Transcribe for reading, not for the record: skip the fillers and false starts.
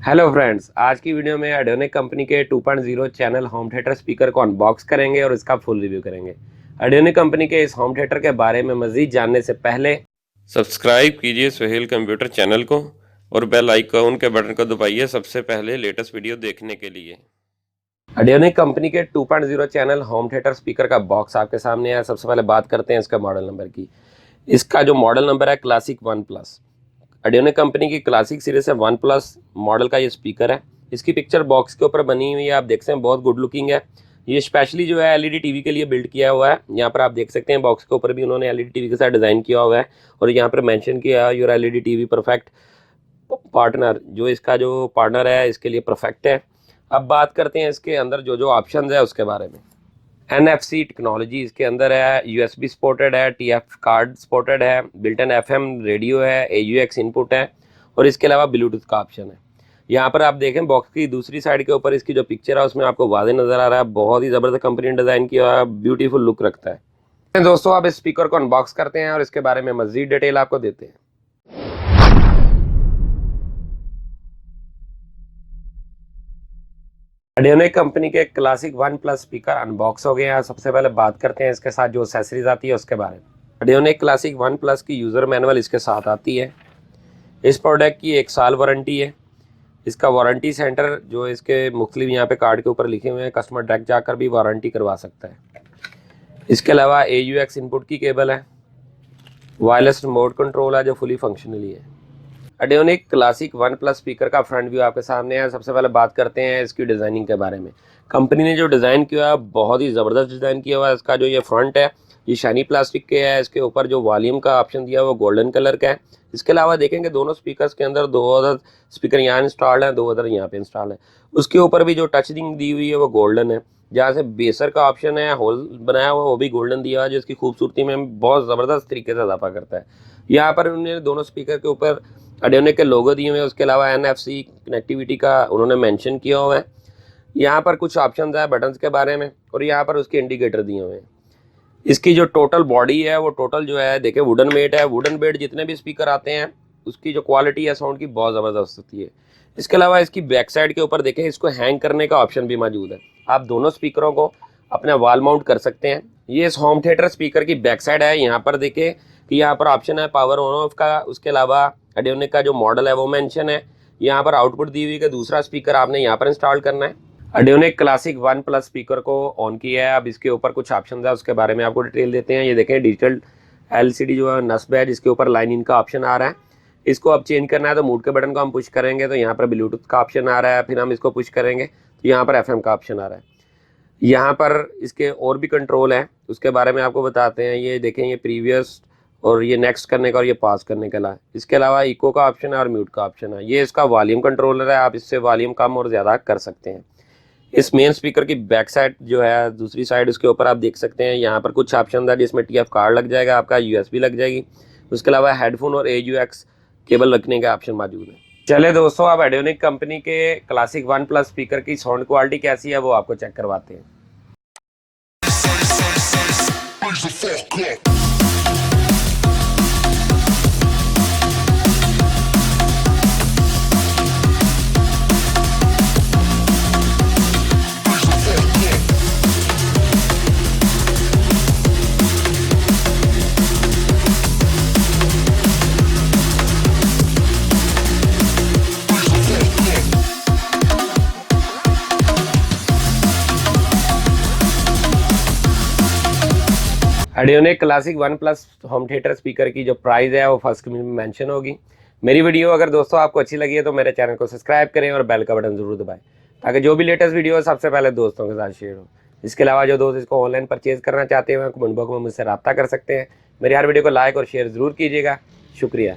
Hello friends, आज की video में ऑडियोनिक कंपनी के 2.0 चैनल होम थिएटर स्पीकर को अनबॉक्स करेंगे और इसका फुल रिव्यू करेंगे। ऑडियोनिक कंपनी के इस होम थिएटर के बारे में मजीद जानने से पहले सब्सक्राइब कीजिए सोहेल कंप्यूटर चैनल को और बेल आइकॉन के बटन को दबाइए सबसे पहले लेटेस्ट वीडियो देखने के लिए। ऑडियोनिक कंपनी के 2.0 चैनल होम थिएटर स्पीकर का बॉक्स आपके सामने है। सबसे पहले बात करते हैं इसका मॉडल नंबर की। इसका जो मॉडल नंबर है क्लासिक 1+। ऑडियोनिक कंपनी की क्लासिक सीरीज से 1+ मॉडल का ये स्पीकर है। इसकी पिक्चर बॉक्स के ऊपर बनी हुई है, आप देख सकते हैं, बहुत गुड लुकिंग है। ये स्पेशली जो है एलईडी टीवी के लिए बिल्ड किया हुआ है। यहाँ पर आप देख सकते हैं बॉक्स के ऊपर भी उन्होंने एलईडी टीवी के साथ डिज़ाइन किया हुआ है और यहाँ पर मेंशन किया है your LED TV perfect partner. जो इसका जो पार्टनर है इसके लिए परफेक्ट है। अब बात करते हैं इसके अंदर जो जो ऑप्शन है उसके बारे में। NFC टेक्नोलॉजी इसके अंदर है, USB सपोर्टेड है, TF कार्ड सपोर्टेड है, बिल्ट इन FM रेडियो है, AUX इनपुट है और इसके अलावा ब्लूटूथ का ऑप्शन है। यहाँ पर आप देखें बॉक्स की दूसरी साइड के ऊपर इसकी जो पिक्चर है उसमें आपको वाज़ेह नज़र आ रहा है। बहुत ही ज़बरदस्त कंपनी ने डिज़ाइन किया है, ब्यूटीफुल लुक रखता है। दोस्तों, आप इस स्पीकर को अनबॉक्स करते हैं और इसके बारे में मज़ीद डिटेल आपको देते हैं। ऑडियोनिक कंपनी के क्लासिक 1+ स्पीकर अनबॉक्स हो गए हैं। सबसे पहले बात करते हैं इसके साथ जो एक्सेसरीज आती है उसके बारे में। ऑडियोनिक क्लासिक 1+ की यूज़र मैनुअल इसके साथ आती है। इस प्रोडक्ट की 1 साल वारंटी है। इसका वारंटी सेंटर जो इसके मुख्तलिफ यहाँ पे कार्ड के ऊपर लिखे हुए हैं, कस्टमर डायरेक्ट जाकर भी वारंटी करवा सकता है। इसके अलावा AUX इनपुट की केबल है, वायरलेस रिमोट कंट्रोल है जो फुली फंक्शनली है। ऑडियोनिक क्लासिक 1+ स्पीकर का फ्रंट व्यू आपके सामने है। सबसे पहले बात करते हैं इसकी डिज़ाइनिंग के बारे में। कंपनी ने जो डिज़ाइन किया है बहुत ही ज़बरदस्त डिज़ाइन किया हुआ है। इसका जो ये फ्रंट है ये शाइनी प्लास्टिक के है। इसके ऊपर जो वॉल्यूम का ऑप्शन दिया है वो गोल्डन कलर का है। इसके अलावा देखेंगे दोनों स्पीकर्स के अंदर 2 अदर स्पीकर यहाँ इंस्टॉल्ड हैं, 2 अदर यहाँ पे इंस्टॉल है। उसके ऊपर भी जो टचिंग दी हुई है वो गोल्डन है। जहाँ से बेसर का ऑप्शन है होल बनाया हुआ वो भी गोल्डन दिया हुआ है, जो इसकी खूबसूरती में बहुत ज़बरदस्त तरीके से इजाफा करता है। यहाँ पर उन्होंने दोनों स्पीकर के ऊपर ऑडियोनिक के लोगो दिए हुए हैं। उसके अलावा NFC कनेक्टिविटी का उन्होंने मेंशन किया हुआ है। यहाँ पर कुछ ऑप्शंस है बटन्स के बारे में और यहाँ पर उसके इंडिकेटर दिए हुए हैं। इसकी जो टोटल बॉडी है वो टोटल जो है देखिए वुडन मेड है। वुडन मेड जितने भी स्पीकर आते हैं उसकी जो क्वालिटी है साउंड की बहुत ज़बरदस्त होती है। इसके अलावा इसकी बैक साइड के ऊपर देखें इसको हैंग करने का ऑप्शन भी मौजूद है। आप दोनों स्पीकरों को अपने वॉल माउंट कर सकते हैं। ये इस होम थिएटर स्पीकर की बैक साइड है। यहाँ पर देखें कि यहाँ पर ऑप्शन है पावर ऑन ऑफ का। उसके अलावा ऑडियोनिक का जो मॉडल है वो मेंशन है। यहाँ पर आउटपुट दी हुई कि दूसरा स्पीकर आपने यहाँ पर इंस्टॉल करना है। ऑडियोनिक क्लासिक 1+ स्पीकर को ऑन किया है। अब इसके ऊपर कुछ ऑप्शन है उसके बारे में आपको डिटेल देते हैं। ये देखें डिजिटल LCD जो है नस्ब है जिसके ऊपर लाइन इन का ऑप्शन आ रहा है। इसको अब चेंज करना है तो मूड के बटन को हम पुश करेंगे तो यहाँ पर ब्लूटूथ का ऑप्शन आ रहा है। फिर हम इसको पुश करेंगे तो यहाँ पर FM का ऑप्शन आ रहा है। यहाँ पर इसके और भी कंट्रोल है उसके बारे में आपको बताते हैं। ये देखें ये प्रीवियस और ये नेक्स्ट करने का और ये पास करने के लिए। इसके अलावा इको का ऑप्शन है और म्यूट का ऑप्शन है। ये इसका वॉल्यूम कंट्रोलर है, आप इससे वॉल्यूम कम और ज़्यादा कर सकते हैं। इस मेन स्पीकर की बैक साइड जो है दूसरी साइड उसके ऊपर आप देख सकते हैं यहाँ पर कुछ ऑप्शन है जिसमें TF कार्ड लग जाएगा, आपका USB लग जाएगी। उसके अलावा हेडफोन और AUX केबल रखने का ऑप्शन मौजूद है। चले दोस्तों, अब ऑडियोनिक कंपनी के क्लासिक 1+ स्पीकर की साउंड क्वालिटी कैसी है वो आपको चेक करवाते हैं। Audionic classic 1+ home theatre speaker की जो प्राइस है वो फर्स्ट में मेंशन होगी। मेरी वीडियो अगर दोस्तों आपको अच्छी लगी है तो मेरे चैनल को सब्सक्राइब करें और बेल का बटन जरूर दबाएं ताकि जो भी लेटेस्ट वीडियो हो सबसे पहले दोस्तों के साथ शेयर हो। इसके अलावा जो दोस्त इसको ऑनलाइन परचेज करना चाहते हैं कमेंट बॉक्स में मुझसे रब्ता कर सकते हैं। मेरी हर वीडियो को लाइक और शेयर ज़रूर कीजिएगा। शुक्रिया।